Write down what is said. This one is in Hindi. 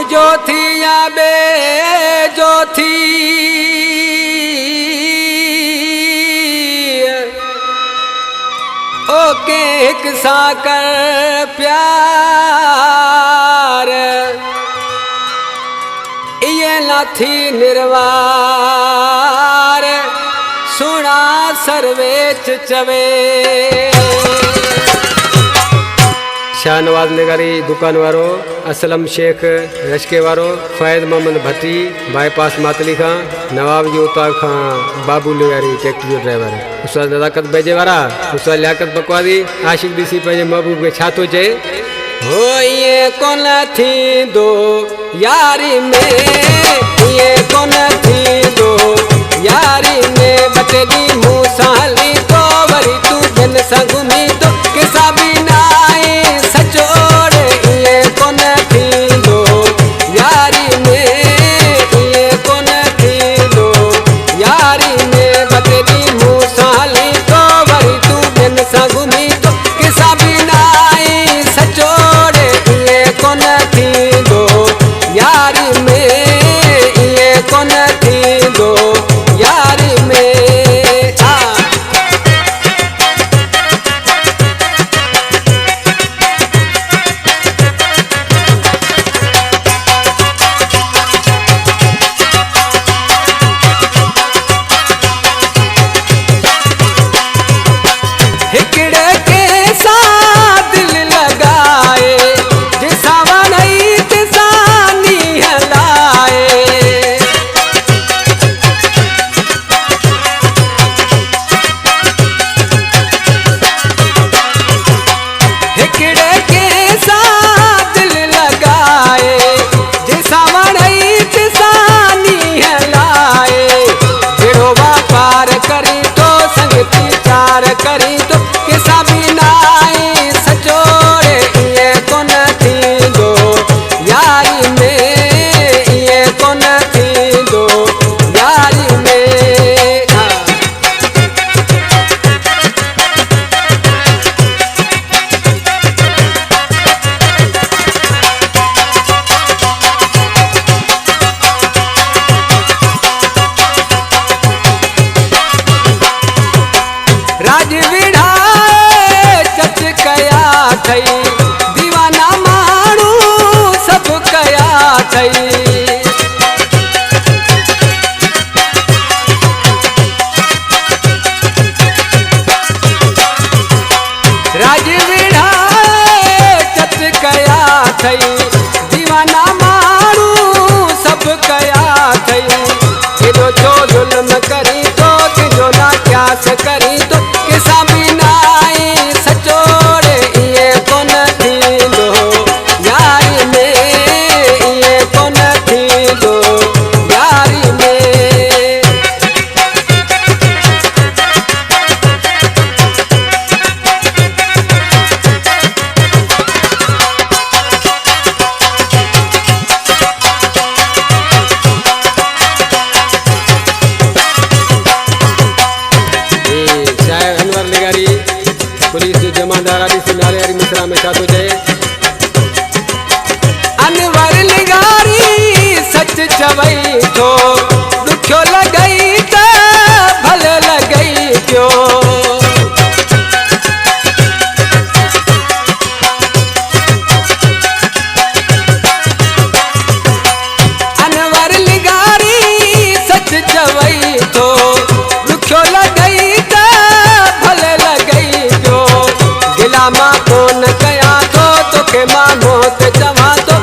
जो थी या बे जो थी ओके एक साकर प्यार ये लाथी निर्वार सुना सर्वेच चवे। शाहनवाज नगरी दुकान वारो असलम शेख रशके वारो फैद मोहम्मद भट्टी बाईपास मातली खां नवाब जी उतार खां बाबू नगरी ट्रैक्टर जो ड्राइवर उस्ताद नज़ाकत बेजे वारा उस्ताद लियाकत बकवादी आशिक ॾिसी पंहिंजे महबूब खे छा थो चए। हो ये कोन थी दो यारी में ये कोन थी दो यारी में बचदी मूसाली तो वरी तू जन सां घुमी तो किसा भी नाए सचोड़ ये कोन थी दो यारी में ये कोन थी दो यारी में बचदी मूसाली तो वरी तू जन सां घुमी तो किसा भी नाए सचोड़ ये कोन थी दो यारी में ये कोन थी दो यारी में। हिकड़े के साथ दिल लगाए जिसा वनई तिसानी हलाए हिकड़े के साथ दिल लगाए जिसा वनई तिसानी हलाए जेड़ो व्यापार करी तो संगती चार करी तो किसा भी नाए सचोड़े ये कोन थी दो यारी में ये कोन थी दो यारी में। राजविढ़ाए चच कया थई दीवाना माण्हू सब कया थई राजविढ़ाए चच कया थई दीवाना माण्हू सब कया थई केॾो छो ज़ुल्म करी तो तुंहिंजो ना क्यास करी तो किसा भी नाए सचोड़े ये कोन थी दो यारी में ये कोन थी दो यारी में। शायर अनवर निगारी पुलिस जो जमादार आदि से नाले वारी मिसरा में छा थो चए। अनवर निगारी सच चवई थो ॾुखियो लॻई त भले लॻई पियो अनवर निगारी सच चवई थो ॾुखियो लॻई त भले लॻई पियो गिला मां कोन कया थो तोखे मां मौत चवां थो